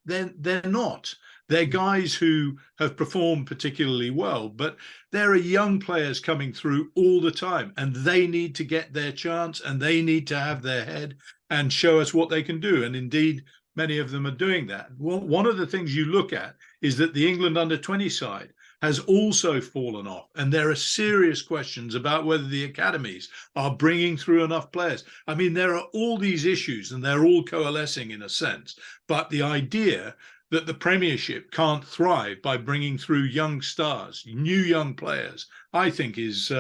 [SPEAKER 4] They're not. They're guys who have performed particularly well, but there are young players coming through all the time, and they need to get their chance, and they need to have their head and show us what they can do. And indeed, many of them are doing that. One of the things you look at is that the England under-20 side has also fallen off, and there are serious questions about whether the academies are bringing through enough players. I mean, there are all these issues, and they're all coalescing in a sense, but the idea that the Premiership can't thrive by bringing through young stars, new young players, I think is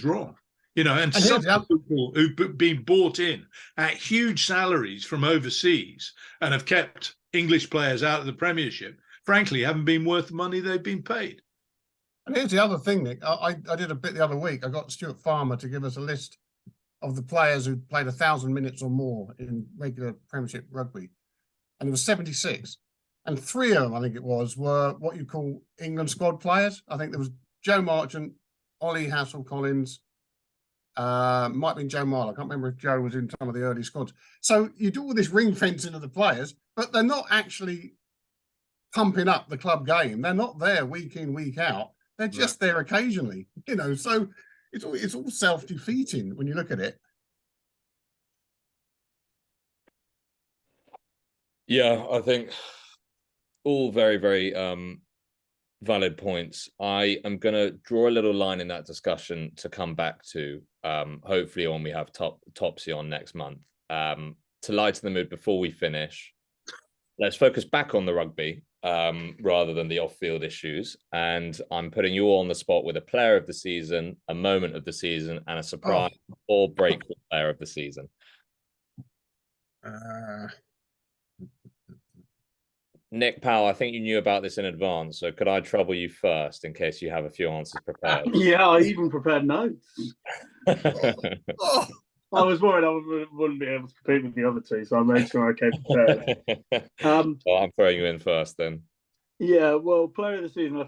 [SPEAKER 4] wrong. And some people who've been bought in at huge salaries from overseas and have kept English players out of the Premiership, frankly, haven't been worth the money they've been paid.
[SPEAKER 3] And here's the other thing, Nick. I did a bit the other week. I got Stuart Farmer to give us a list of the players who played 1,000 minutes or more in regular Premiership rugby. And it was 76. And 3 of them, I think it was, were what you call England squad players. I think there was Joe Marchant, Ollie Hassel-Collins, might have been Joe Marler. I can't remember if Joe was in some of the early squads. So you do all this ring fencing of the players, but they're not actually pumping up the club game. They're not there week in, week out. They're just there occasionally, so it's all self-defeating when you look at it.
[SPEAKER 1] Yeah, I think all very, very valid points. I am going to draw a little line in that discussion to come back to, hopefully when we have Topsy on next month. To lighten the mood before we finish, let's focus back on the rugby rather than the off-field issues. And I'm putting you all on the spot with a player of the season, a moment of the season, and a surprise or breakthrough player of the season. Nick Powell, I think you knew about this in advance, so could I trouble you first in case you have a few answers prepared?
[SPEAKER 2] Yeah, I even prepared notes. I was worried I wouldn't be able to compete with the other two, so I made sure I came prepared.
[SPEAKER 1] Well, I'm throwing you in first then.
[SPEAKER 2] Yeah, well, player of the season, I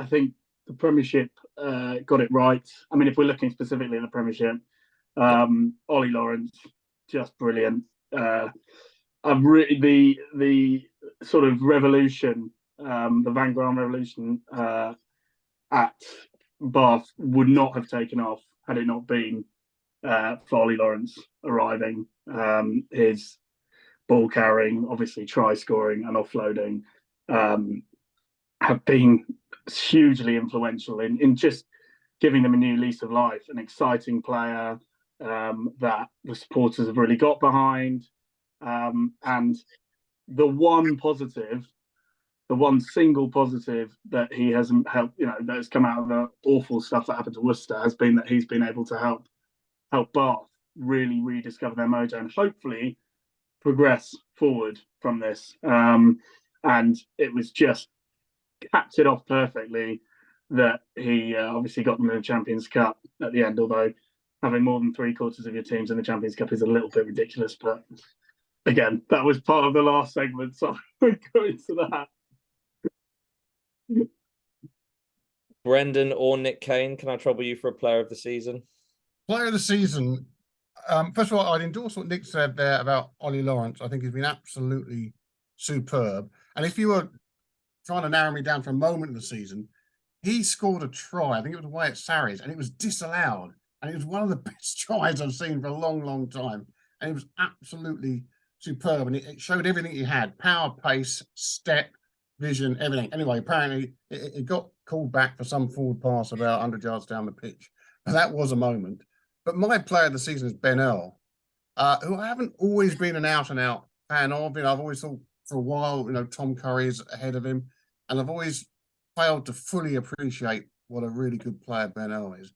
[SPEAKER 2] think the Premiership got it right. I mean, if we're looking specifically at the Premiership, Ollie Lawrence, just brilliant. The sort of revolution, the Van Graan revolution at Bath would not have taken off had it not been for Ollie Lawrence arriving. His ball carrying, obviously try scoring and offloading have been hugely influential in just giving them a new lease of life, an exciting player that the supporters have really got behind. And the one single positive that he hasn't helped, that has come out of the awful stuff that happened to Worcester has been that he's been able to help Bath really rediscover their mojo and hopefully progress forward from this. And it was just capped it off perfectly that he obviously got them in the Champions Cup at the end, although having more than 3/4 of your teams in the Champions Cup is a little bit ridiculous. But again, that was part of the last segment, so I won't go into that.
[SPEAKER 1] Brendan or Nick Cain, can I trouble you for a player of the season?
[SPEAKER 3] Player of the season. First of all, I'd endorse what Nick said there about Ollie Lawrence. I think he's been absolutely superb. And if you were trying to narrow me down for a moment of the season, he scored a try. I think it was away at Sarries, and it was disallowed. And it was one of the best tries I've seen for a long, long time. And it was absolutely superb. And it showed everything he had: power, pace, step, vision, everything. Anyway, apparently it got called back for some forward pass about 100 yards down the pitch. And that was a moment. But my player of the season is Ben Earl, who I haven't always been an out-and-out fan of. I've always thought for a while, Tom Curry's ahead of him. And I've always failed to fully appreciate what a really good player Ben Earl is.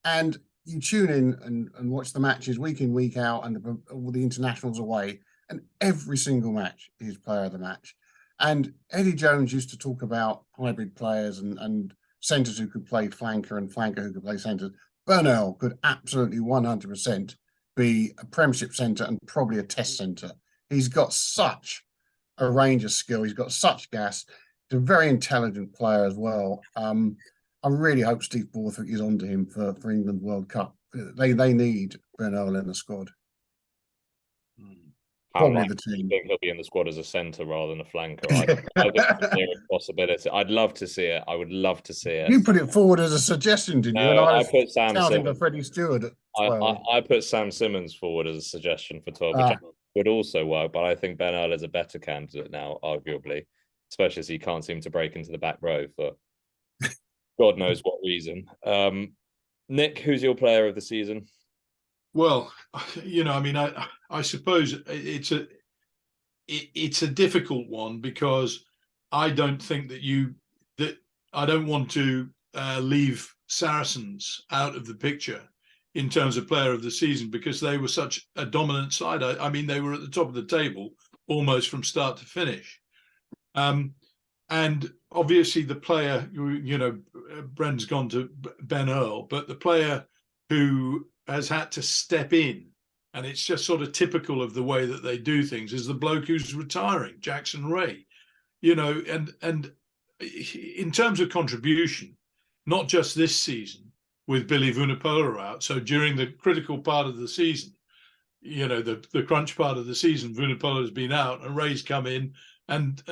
[SPEAKER 3] And you tune in and watch the matches week in, week out, and all the internationals away, and every single match is player of the match. And Eddie Jones used to talk about hybrid players and centres who could play flanker and flanker who could play centres. Ben Earl could absolutely 100% be a Premiership centre and probably a Test centre. He's got such a range of skill. He's got such gas. He's a very intelligent player as well. I really hope Steve Borthwick is onto him for England World Cup. They need Ben Earl in the squad. Probably the team.
[SPEAKER 1] I think he'll be in the squad as a centre rather than a flanker. I think it's a possibility. I'd love to see it. I would love to see it.
[SPEAKER 3] You put it forward as a suggestion, didn't you?
[SPEAKER 1] And I put Sam
[SPEAKER 3] Simmons. For Freddie Stewart at 12.
[SPEAKER 1] I put Sam Simmons forward as a suggestion for 12, which would also work. But I think Ben Earl is a better candidate now, arguably, especially as he can't seem to break into the back row for God knows what reason. Nick, who's your player of the season?
[SPEAKER 4] Well, I suppose it's a difficult one, because I don't think that I don't want to leave Saracens out of the picture in terms of player of the season, because they were such a dominant side. I mean, they were at the top of the table almost from start to finish. And obviously the player, Bren's gone to Ben Earl, but the player who has had to step in, and it's just sort of typical of the way that they do things, is the bloke who's retiring, Jackson Ray. And in terms of contribution, not just this season with Billy Vunipola out. So during the critical part of the season, the crunch part of the season, Vunipola has been out and Ray's come in and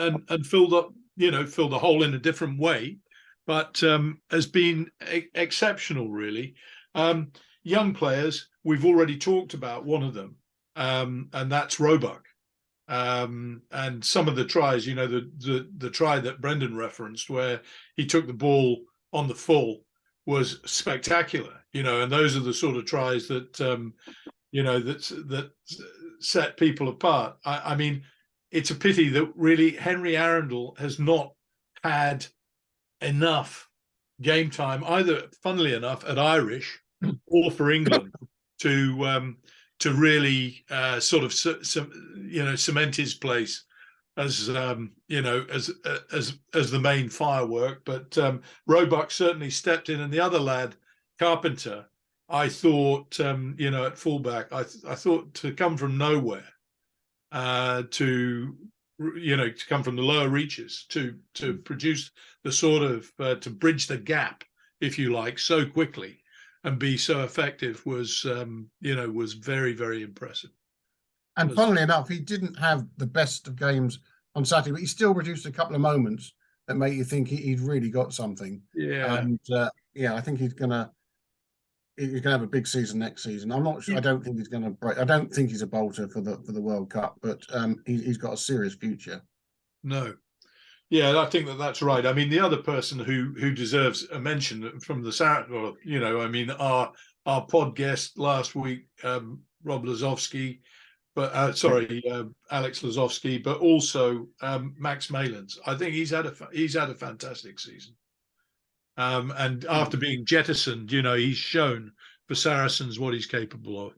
[SPEAKER 4] filled up, filled the hole in a different way, but has been exceptional, really. Young players, we've already talked about one of them, and that's Roebuck. And some of the tries, the try that Brendan referenced, where he took the ball on the full, was spectacular. And those are the sort of tries that that set people apart. I mean, it's a pity that really Henry Arundel has not had enough game time, either, funnily enough, at Irish or for England to really sort of cement his place as as the main firework. But Roebuck certainly stepped in, and the other lad, Carpenter, I thought at fullback, I thought to come from nowhere, to come from the lower reaches to produce the sort of to bridge the gap, if you like, so quickly and be so effective was very, very impressive.
[SPEAKER 3] And funnily enough, he didn't have the best of games on Saturday, but he still produced a couple of moments that make you think he'd really got something.
[SPEAKER 4] Yeah.
[SPEAKER 3] And I think he's gonna have a big season next season. I'm not sure. I don't think he's gonna break. I don't think he's a bolter for the World Cup, but he's got a serious future.
[SPEAKER 4] No. Yeah, I think that's right. I mean, the other person who deserves a mention from the Saracens, our pod guest last week, Rob Lazowski, but Alex Lazowski, but also Max Malins. I think he's had a fantastic season. And after being jettisoned, he's shown for Saracens what he's capable of.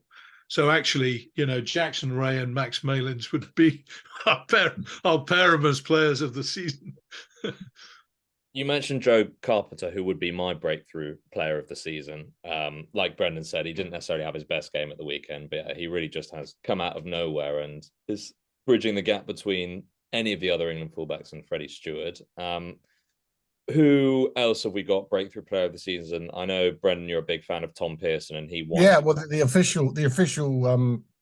[SPEAKER 4] So actually, Jackson Ray and Max Malins would be our pair of us players of the season.
[SPEAKER 1] You mentioned Joe Carpenter, who would be my breakthrough player of the season. Like Brendan said, he didn't necessarily have his best game at the weekend, but he really just has come out of nowhere and is bridging the gap between any of the other England fullbacks and Freddie Stewart. Who else have we got breakthrough player of the season? I know, Brendan, you're a big fan of Tom Pearson, and he won.
[SPEAKER 3] Yeah, well, the official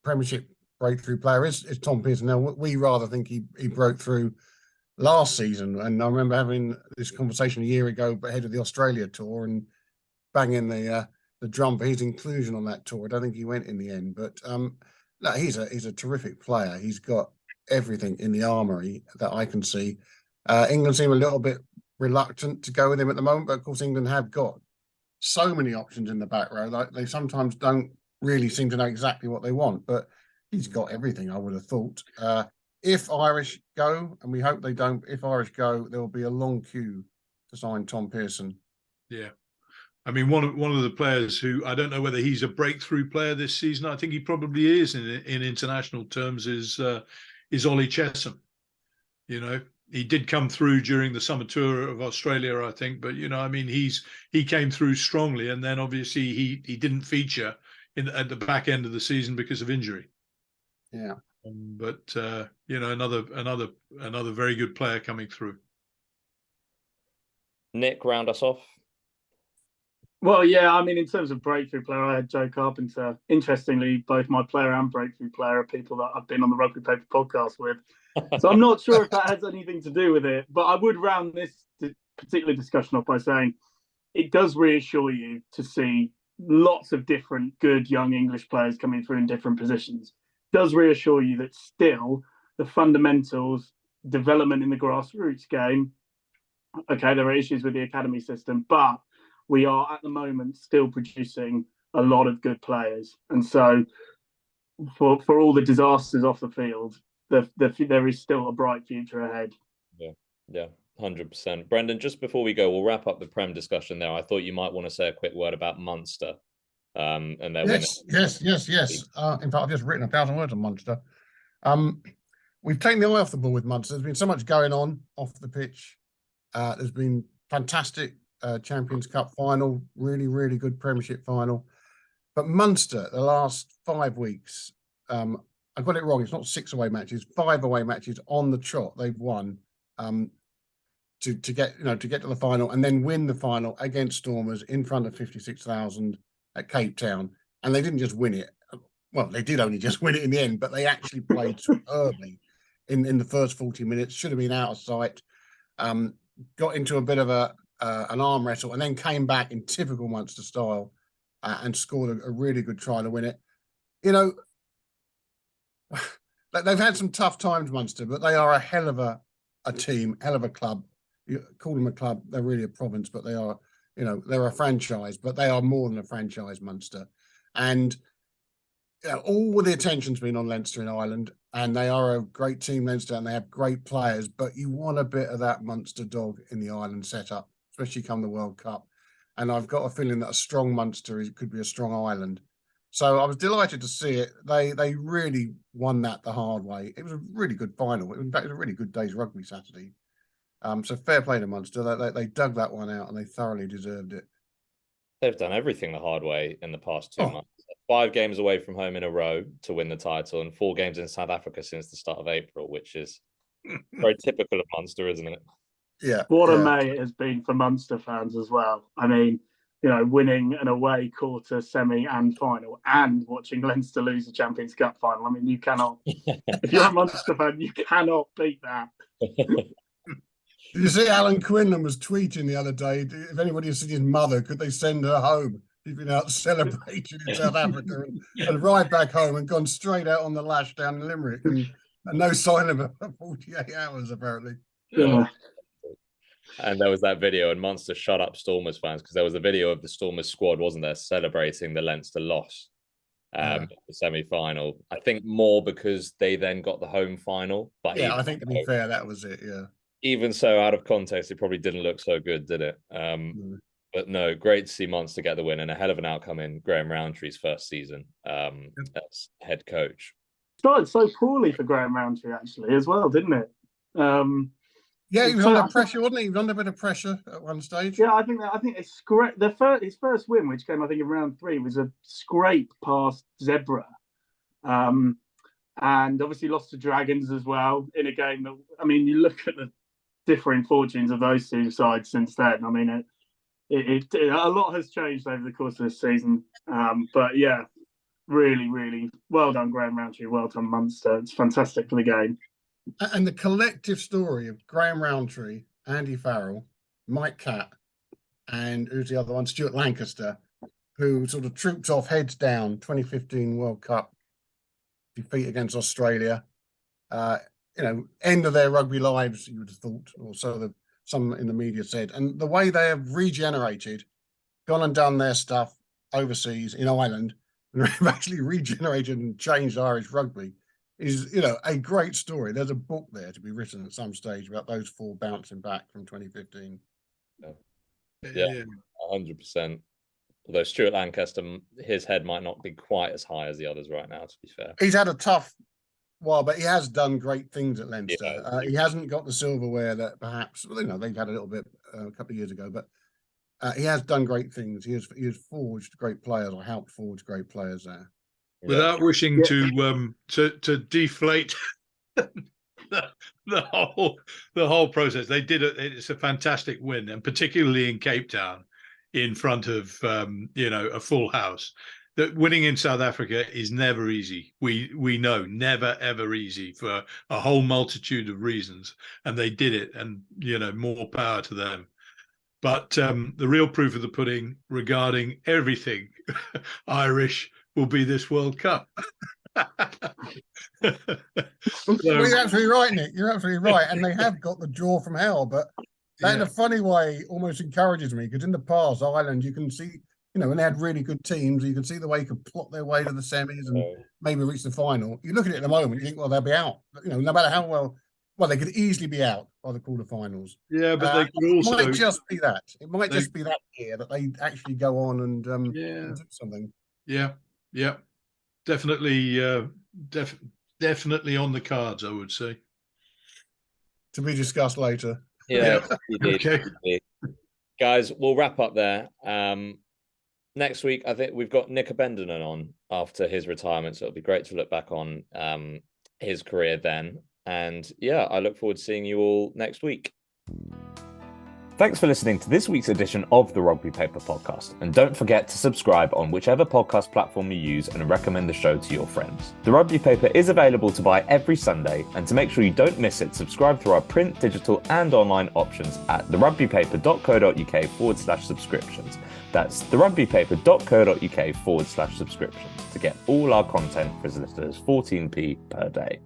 [SPEAKER 3] Premiership breakthrough player is Tom Pearson. Now, we rather think he broke through last season, and I remember having this conversation a year ago ahead of the Australia tour and banging the drum for his inclusion on that tour. I don't think he went in the end, but no, he's a terrific player. He's got everything in the armoury that I can see. England seem a little bit reluctant to go with him at the moment, but of course England have got so many options in the back row that they sometimes don't really seem to know exactly what they want, but he's got everything, I would have thought. If Irish go, and we hope they don't, if Irish go, there will be a long queue to sign Tom Pearson.
[SPEAKER 4] Yeah. I mean, one of the players who, I don't know whether he's a breakthrough player this season, I think he probably is in international terms, is Ollie Chesham. You know, he did come through during the summer tour of Australia, I think, but you know, I mean, he came through strongly, and then obviously he didn't feature at the back end of the season because of injury.
[SPEAKER 3] Yeah,
[SPEAKER 4] but you know, another very good player coming through.
[SPEAKER 1] Nick, round us off.
[SPEAKER 2] Well, yeah, I mean, in terms of breakthrough player, I had Joe Carpenter. Interestingly, both my player and breakthrough player are people that I've been on the Rugby Paper podcast with. So I'm not sure if that has anything to do with it, but I would round this particular discussion off by saying it does reassure you to see lots of different good young English players coming through in different positions. It does reassure you that still the fundamentals, development in the grassroots game, okay, there are issues with the academy system, but we are at the moment still producing a lot of good players. And so for all the disasters off the field, there is still a bright future ahead.
[SPEAKER 1] Yeah, 100%. Brendan, just before we go, we'll wrap up the Prem discussion there. I thought you might want to say a quick word about Munster. And their
[SPEAKER 3] yes. In fact, I've just written 1,000 words on Munster. We've taken the eye off the ball with Munster. There's been so much going on off the pitch. There's been fantastic Champions Cup final, really, really good Premiership final. But Munster, the last 5 weeks, I got it wrong. It's not 6 away matches, 5 away matches on the trot. They've won to get to the final and then win the final against Stormers in front of 56,000 at Cape Town. And they didn't just win it. Well, they did only just win it in the end, but they actually played superbly in the first 40 minutes. Should have been out of sight. Got into a bit of an arm wrestle and then came back in typical Munster style and scored a really good try to win it. You know, they've had some tough times, Munster, but they are a hell of a team, hell of a club. You call them a club, they're really a province, but they are, you know, they're a franchise, but they are more than a franchise, Munster. And you know, all the attention's been on Leinster in Ireland, and they are a great team, Leinster, and they have great players, but you want a bit of that Munster dog in the Ireland setup, especially come the World Cup. And I've got a feeling that a strong Munster could be a strong Ireland. So I was delighted to see it. They really won that the hard way. It was a really good final. In fact, it was a really good day's rugby Saturday. So fair play to Munster. They dug that one out and they thoroughly deserved it.
[SPEAKER 1] They've done everything the hard way in the past 2 months. 5 games away from home in a row to win the title and 4 games in South Africa since the start of April, which is very typical of Munster, isn't it?
[SPEAKER 2] Yeah. What a May it has been for Munster fans as well. I mean, you know, winning an away quarter, semi and final and watching Leinster lose the Champions Cup final. I mean, you cannot, if you're a Munster fan, you cannot beat that.
[SPEAKER 3] Did you see Alan Quinlan was tweeting the other day, if anybody has seen his mother, could they send her home? He's been out celebrating in South Africa and right back home and gone straight out on the lash down in Limerick and no sign of her for 48 hours, apparently.
[SPEAKER 2] Yeah.
[SPEAKER 1] And there was that video, and Munster shut up Stormers fans because there was a video of the Stormers squad, wasn't there, celebrating the Leinster loss, the semi-final. I think more because they then got the home final. But
[SPEAKER 3] yeah, I think to be fair, that was it. Yeah.
[SPEAKER 1] Even so, out of context, it probably didn't look so good, did it? But no, great to see Munster get the win and a hell of an outcome in Graham Roundtree's first season as head coach.
[SPEAKER 2] Started so poorly for Graham Roundtree actually as well, didn't it?
[SPEAKER 3] Yeah, he was under pressure, wasn't he? He was under a bit of pressure at one stage.
[SPEAKER 2] Yeah, I think it's great. His first win, which came I think in round 3, was a scrape past Zebra, and obviously lost to Dragons as well in a game that, I mean, you look at the differing fortunes of those two sides since then. I mean, a lot has changed over the course of this season. But yeah, really, really well done, Graham Rowntree. Well done, Munster. It's fantastic for the game.
[SPEAKER 3] And the collective story of Graham Rowntree, Andy Farrell, Mike Catt, and who's the other one? Stuart Lancaster, who sort of trooped off heads down 2015 World Cup defeat against Australia. End of their rugby lives, you would have thought, or so some in the media said. And the way they have regenerated, gone and done their stuff overseas in Ireland, and have actually regenerated and changed Irish rugby is, a great story. There's a book there to be written at some stage about those 4 bouncing back from 2015.
[SPEAKER 1] Yeah, 100%. Although Stuart Lancaster, his head might not be quite as high as the others right now, to be fair.
[SPEAKER 3] He's had a tough while, but he has done great things at Leinster. He hasn't got the silverware that perhaps, they've had a little bit a couple of years ago, but he has done great things. He has forged great players, or helped forge great players there.
[SPEAKER 4] Without wishing to deflate the whole process, they did it. It's a fantastic win, and particularly in Cape Town, in front of a full house. That winning in South Africa is never easy. We know, never ever easy, for a whole multitude of reasons, and they did it, and more power to them. But the real proof of the pudding regarding everything Irish will be this World Cup.
[SPEAKER 3] Well, you're absolutely right, Nick. You're absolutely right. And they have got the jaw from hell, but that in a funny way almost encourages me, because in the past, Ireland, you can see, when they had really good teams, you can see the way you could plot their way to the semis and maybe reach the final. You look at it at the moment, you think, well, they'll be out. No matter how well, they could easily be out by the quarterfinals.
[SPEAKER 4] Yeah, but they could also.
[SPEAKER 3] It might just be that. It might just be that year that they actually go on and do something.
[SPEAKER 4] Yeah. Definitely on the cards, I would say.
[SPEAKER 3] To be discussed later.
[SPEAKER 1] Yeah, okay. Guys, we'll wrap up there. Next week, I think we've got Nick Abendinen on after his retirement, so it'll be great to look back on his career then. And I look forward to seeing you all next week. Thanks for listening to this week's edition of the Rugby Paper Podcast. And don't forget to subscribe on whichever podcast platform you use and recommend the show to your friends. The Rugby Paper is available to buy every Sunday, and to make sure you don't miss it, subscribe through our print, digital and online options at therugbypaper.co.uk/subscriptions. That's therugbypaper.co.uk/subscriptions to get all our content for as little as 14p per day.